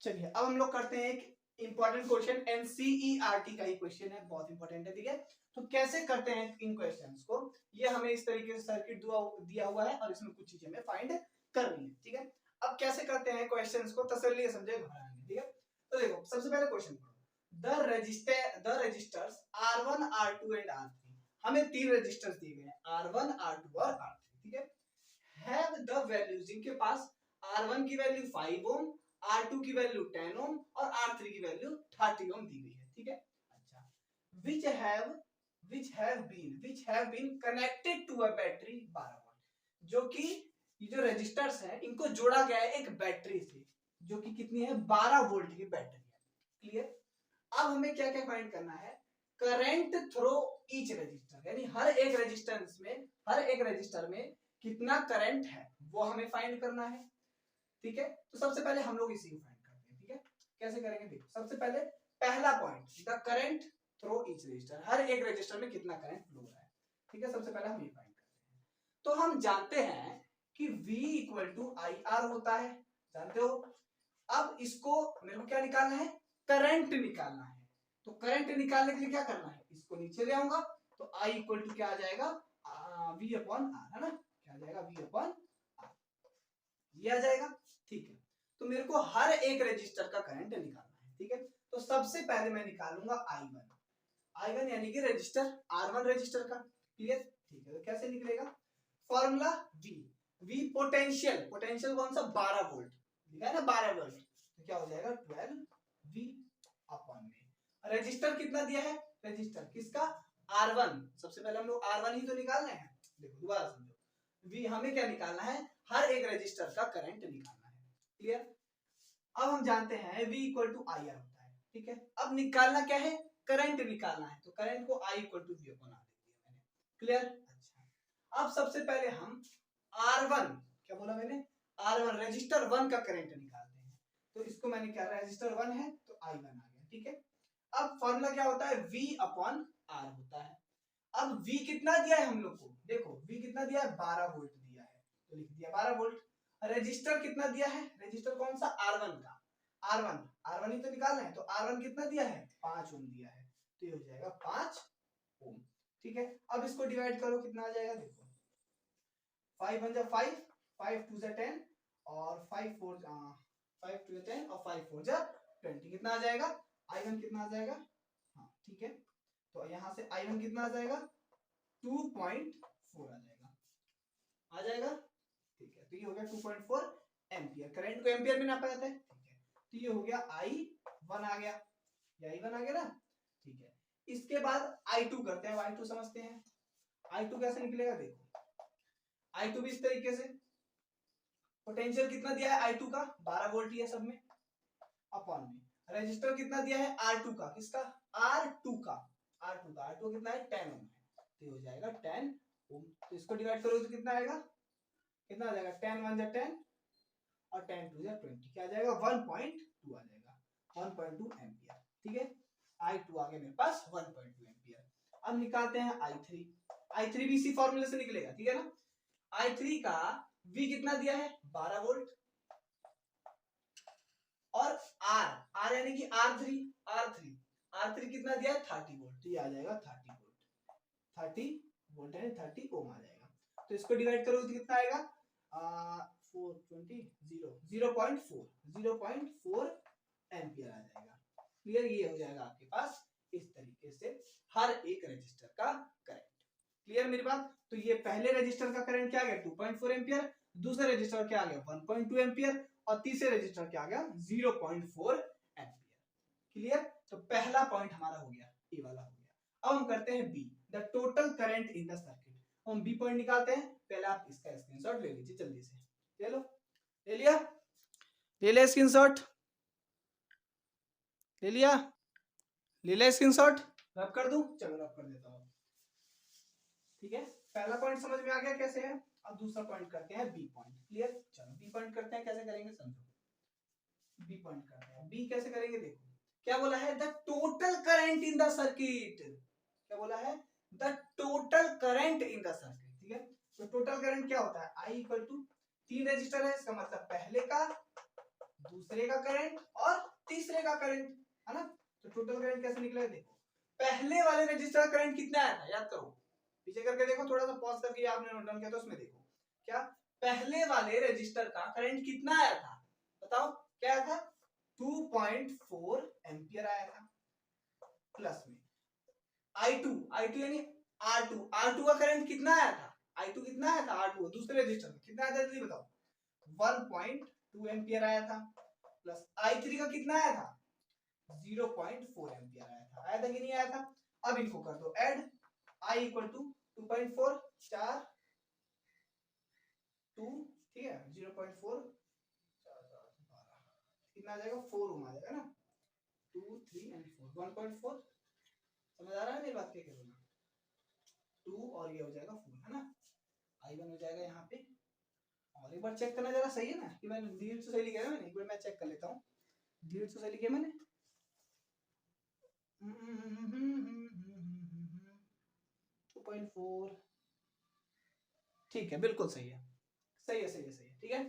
चलिए अब हम लोग करते हैं एक इंपॉर्टेंट क्वेश्चन, एनसीईआरटी का ही क्वेश्चन है, बहुत इंपॉर्टेंट है, ठीक है। तो कैसे करते हैं इन क्वेश्चंस को, ये हमें इस तरीके से सर्किट दिया हुआ है और इसमें कुछ चीजें हमें फाइंड करनी है, ठीक है। अब कैसे करते हैं क्वेश्चंस को, तसल्ली से समझे, घबराएंगे, ठीक है। तो देखो सबसे पहले क्वेश्चन पढ़ो, the resistors R1 R2 and R3, हमें तीन रजिस्टर्स दिए गए हैं R1 R2 और R3, ठीक है। हैव द वैल्यूज, जिनके पास R1 की वैल्यू 5 ओम, R2 की वैल्यू 10 ओम और R3 की वैल्यू 30 ओम दी गई है, ठीक है। अच्छा, which have been connected to a battery 12 volt, जो कि ये जो रजिस्टर्स हैं इनको जोड़ा गया है एक बैटरी से, जो कि कितनी है 12 वोल्ट की बैटरी है, क्लियर। अब हमें क्या क्या फाइंड करना है, करंट थ्रू ईच रजिस्टर, यानी हर एक रजिस्टर में कितना करंट है वो हमें फाइंड करना है, ठीक है। तो सबसे पहले हम लोग इसी को फाइंड करते हैं, ठीक है। कैसे करेंगे, देखो सबसे पहले पहला point, the current through each resistor, हर एक रजिस्टर में कितना करंट फ्लो हो रहा है, ठीक है। सबसे पहले हम ये फाइंड करते हैं। तो हम जानते हैं कि V equal to I R होता है, जानते हो। अब इसको मेरे को क्या निकालना है, करंट निकालना है। तो करंट निकालने के लिए क्या करना है, इसको नीचे ले आऊंगा, तो I इक्वल टू क्या आ जाएगा, V अपॉन आर, है ना, क्या आ जाएगा, V अपॉन आर, ये आ जाएगा, ठीक है। तो मेरे को हर एक रजिस्टर का करंट निकालना है, ठीक है। तो सबसे पहले मैं निकालूंगा I1 यानी कि रजिस्टर R1 रजिस्टर का, क्लियर, ठीक है। तो कैसे निकलेगा, फॉर्मूला V पोटेंशियल कौन सा, 12 वोल्ट लिखा है ना, 12 वोल्ट, तो क्या हो जाएगा 12 V अपॉन में रजिस्टर कितना दिया है, रजिस्टर किसका, R1, सबसे पहले हम लोग R1 ही तो निकालना है। देखो दोबारा समझो, V हमें क्या निकालना है, हर एक रजिस्टर का करंट निकालना है, क्लियर। अब हम जानते हैं V equal to I R होता है, ठीक है। अब निकालना क्या है, करंट निकालना है, तो करंट को I equal to V upon R दे दिया मैंने, क्लियर। अच्छा, अब सबसे पहले हम R1, क्या बोला मैंने, R1 रजिस्टर 1 का करंट निकालते हैं। तो इसको मैंने क्या, रजिस्टर 1 है तो I1 आ गया, ठीक है। अब फॉर्मूला क्या होता है, V अपॉन आर होता है। अब V कितना दिया है हम लोग को, देखो V कितना दिया है, 12 वोल्ट दिया है, तो लिख दिया 12 वोल्ट। रजिस्टर कितना दिया है, रजिस्टर कौन सा, R1 का, R1 ही तो निकालना है, तो R1 कितना दिया है, 5 ओम दिया है, तो ये हो जाएगा 5 ओम, ठीक है। अब इसको डिवाइड करो, कितना आ जाएगा, देखो 5 1 जा 5, 5 2 जा 10 और 5 4 5 2 जा 10 और 5 4 जा 20, कितना आ जाएगा, I1 कितना आ जाएगा, हाँ ठीक है। तो यहां से I1 कितना आ जाएगा, 2.4 आ जाएगा, ठीक है। तो ये हो गया 2.4 एम्पियर, करंट को एम्पियर में नापा जाता है, ठीक है। तो ये हो गया I1 आ गया, ये I1 आ गया ना, ठीक है। इसके बाद I2 करते हैं, I2 समझते हैं, I2 कैसे निकलेगा, देखो I2 भी इस तरीके से, पोटेंशियल कितना दिया है I2 का, 12 वोल्ट ही है सब में, अपॉन में रजिस्टर कितना दिया है R2 का, किसका, R2 कितना है, 10 ओम है, तो हो जाएगा 10 ओम। तो इसको डिवाइड करो तो कितना आएगा, कितना आ जाएगा, 10 1 जा 10 और 10 2 जा 20, क्या आ जाएगा 1.2 आ जाएगा, 1.2 एम्पियर, ठीक है। I2 आ गया मेरे पास 1.2 एम्पियर। अब निकालते हैं I3 भी इसी फॉर्मूले से निकलेगा, ठीक है ना। I3 का V कितना दिया है, 12 वोल्ट, और R यानी कि R3 कितना दिया है, 30 वोल्ट, तो ये आ जाएगा 30 वोल्ट है, 30 ओम आ जाएगा। तो इसको डिवाइड करो तो कितना आएगा, 0.4 एम्पियर आ जाएगा, क्लियर। ये हो जाएगा आपके पास इस तरीके से हर एक रजिस्टर का करंट, क्लियर मेरी बात। तो ये पहले रजिस्टर का करंट क्या आ गया, 2.4 एम्पियर, दूसरे रजिस्टर क्या आ गया 1.2 एम्पियर और तीसरे रजिस्टर क्या आ गया 0.4 एम्पियर, क्लियर। तो पहला पॉइंट हमारा हो गया, ये वाला हो गया। अब हम करते हैं B, the total current in the circuit, हम बी पॉइंट निकालते हैं। पहले आप इसका स्क्रीनशॉट ले लीजिए जल्दी से, ले लो, ले लिया, ले लिया स्क्रीनशॉट, ले लिया, ले लिया स्क्रीनशॉट, रब कर दूं, चलो रब कर देता हूं, ठीक है। पहला पॉइंट समझ में आ गया कैसे है। अब दूसरा पॉइंट करते हैं बी पॉइंट, क्लियर। चलो बी पॉइंट करते हैं, कैसे करेंगे समझो। बी पॉइंट करते हैं, बी कैसे करेंगे, देखो क्या बोला है, the total current in the circuit, क्या बोला है, the total current in the circuit, ठीक है। तो टोटल करंट क्या होता है, I इक्वल टू 3 रजिस्टर है, इसका मतलब पहले का दूसरे का करंट और तीसरे का करंट, है ना। तो टोटल करंट कैसे निकलेगा देखो, पहले वाले रजिस्टर का करंट कितना आया था याद करो, पीछे करके देखो, थोड़ा सा पॉज करके आपने नोट डाउन किया तो उसमें देखो क्या पहले वाले रजिस्टर का करंट कितना आया था, बताओ क्या आया था, 2.4 एंपियर आया था। प्लस में I2 यानी R2 का करंट कितना आया था, I2 कितना आया था, R2 दूसरे रजिस्टर में कितना आया था जल्दी बताओ, 1.2 एंपियर आया था। प्लस I3 का कितना आया था, 0.4 एंपियर आया था कि नहीं आया था। अब इनको कर दो ऐड, I इक्वल टू 2.4 4 2, ठीक है, 0.4 कितना आ जाएगा, 4 ओम आ जाएगा ना, 2 3 एंड 4 1.4, समझ आ रहा है मेरी बात, क्या करूँगा 2 और ये हो जाएगा 4, है ना। I1 हो जाएगा यहाँ पे, और एक बार चेक करना जरा सही है ना कि मैंने धीरे से सही लिखा है, मैंने एक बार मैं चेक कर लेता हूँ, धीरे से सही लिखा मैंने 2.4, ठीक है बिल्कुल सही है, सही है सही है सही है, ठीक है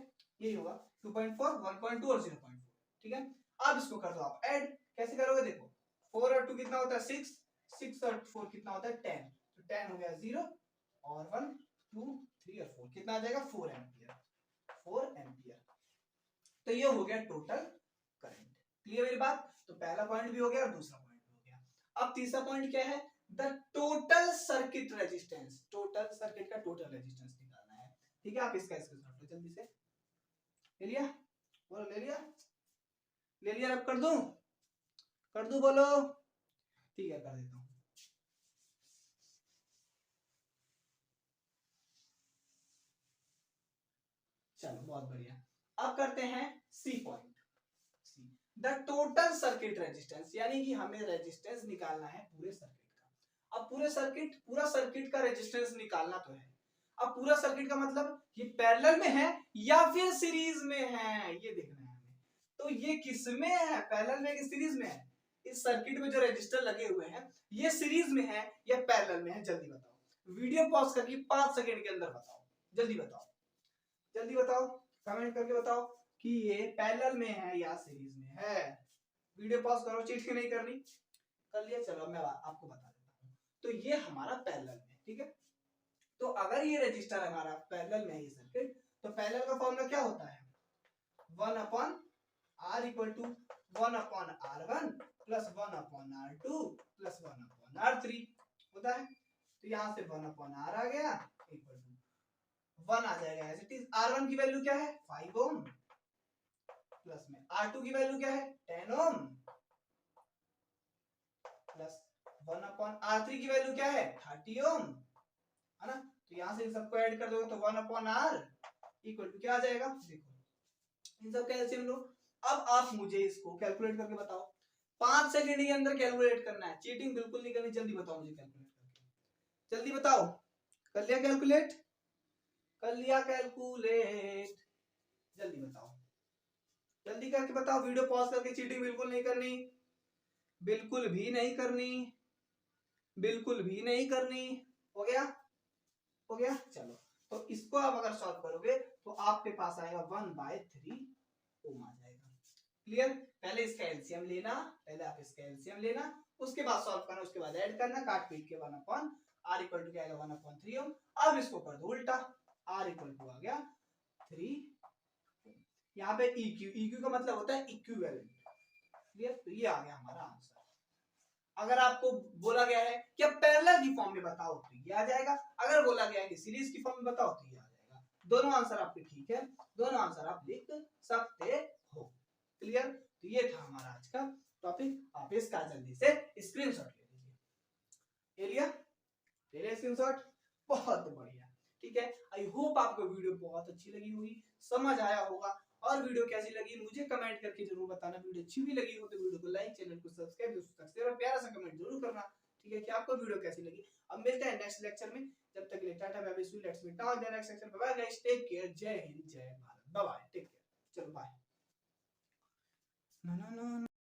यही होगा 2.4 1.2 और 0.4, ठीक है। अब इसको कर दो आप ऐड, कैसे करोगे देखो, 4 और 2 कितना होता है 6, 6 और 4 कितना होता है 10, तो 10 हो गया 0 और 1 2 3 और 4 कितना आ जाएगा 4 एंपियर, 4 एंपियर। तो ये हो गया टोटल करंट, क्लियर मेरी बात। तो पहला पॉइंट भी हो गया और दूसरा पॉइंट भी हो गया। अब तीसरा पॉइंट क्या है, the total circuit resistance, total circuit का टोटल रेजिस्टेंस निकालना है, ठीक है। आप इसका स्क्रीनशॉट लो जल्दी से, ले लिया, बोलो ले लिया, ले लिया, अब कर दूं बोलो, ठीक है कर देता हूं। चलो बहुत बढ़िया, अब करते हैं C point, the total circuit resistance, यानी कि हमें रेजिस्टेंस निकालना है पूरे सर्किट का। अब पूरा सर्किट का रेजिस्टेंस निकालना तो है। अब पूरा सर्किट का मतलब ये पैरेलल में है या फिर सीरीज में है, ये देखना है हमें। तो ये किस में है, पैरेलल में कि सीरीज में है, इस सर्किट में जो रेजिस्टर लगे हुए हैं ये सीरीज में है या पैरेलल में है, जल्दी बताओ, वीडियो पॉज करके 5 सेकंड के अंदर बताओ, जल्दी बताओ, जल्दी बताओ, कमेंट करके बताओ कि ये पैरेलल में है या सीरीज में है। वीडियो पॉज करो, चीटिंग नहीं करनी, कर लिया, चलो मैं आपको बता देता हूँ। तो ये हमारा पैरेलल में, ठीक है। तो अगर ये रजिस्टर हमारा पैरेलल में है ये सर्किट, तो पैरेलल का फॉर्मूला क्या होता है, 1/R equal to 1/R1 plus 1/R2 plus 1/R3 होता है। तो यहाँ से 1/R आ गया इक्वल टू 1 आ जाएगा एज इट इज। R1 की वैल्यू क्या है 5 ओम, प्लस में R2 की वैल्यू क्या है 10 ओम, प्लस 1/R3 की वैल्यू क्या है 30 ओम, है ना। तो यहाँ से इन सबको ऐड कर दोगे तो 1/R इक्वल टू क्या आ जाएगा, देखो इन सब का एलसीएम लो। अब आप मुझे इसको कैलकुलेट करके बताओ, 5 सेकंड के अंदर कैलकुलेट करना है, चीटिंग बिल्कुल नहीं करनी, जल्दी बताओ मुझे कैलकुलेट करके, जल्दी बताओ, कर लिया कैलकुलेट, कर लिया कैलकुलेट, जल्दी बताओ, जल्दी करके बताओ, वीडियो पॉज करके, चीटिंग बिल्कुल नहीं करनी, बिल्कुल भी नहीं करनी, बिल्कुल भी नहीं करनी। हो गया, हो गया, चलो। तो इसको आप अगर सॉल्व करोगे तो आपके पास आएगा 1/3 ओम आ जाएगा, क्लियर। पहले इसका एलसीएम लेना, पहले आप इसका एलसीएम लेना, उसके बाद सॉल्व करना, उसके बाद ऐड करना, काट पीट के 1/R इक्वल टू क्या आएगा 1/3 ओम। अब इसको कर दो उल्टा, R इक्वल टू आ गया 3, यहाँ पे EQ का मतलब होता है इक्विवेलेंट, क्लियर। तो ये आ गया हमारा आंसर। अगर आपको बोला गया है कि अब पैरेलल की फॉर्म में बताओ तो ये आ जाएगा, अगर बोला गया है कि सीरीज की फॉर्म में बताओ तो ये आ जाएगा। दोनों आंसर आपके ठीक है, दोनों आंसर आप लिख सकते हो, क्लियर। तो ये था हमारा आज का टॉपिक, आप इसका जल्दी से स्क्रीनशॉट ले लीजिए, ले लिया, ले लिया स्क्रीनशॉट, बहुत बढ़िया, ठीक है। आई होप आपको वीडियो बहुत अच्छी लगी होगी, समझ आया होगा, और वीडियो कैसी लगी मुझे कमेंट करके जरूर बताना। वीडियो अच्छी भी लगी हो तो वीडियो को लाइक, चैनल को सब्सक्राइब और प्यारा सा कमेंट जरूर करना, ठीक है, कि आपको वीडियो कैसी लगी। अब मिलते हैं नेक्स्ट लेक्चर में, जब तक के लिए tata bye bye, see you, let's meet on the next lecture, bye guys, take care, जय हिंद जय Bharat, bye bye, take care, चलो बाय। ना ना ना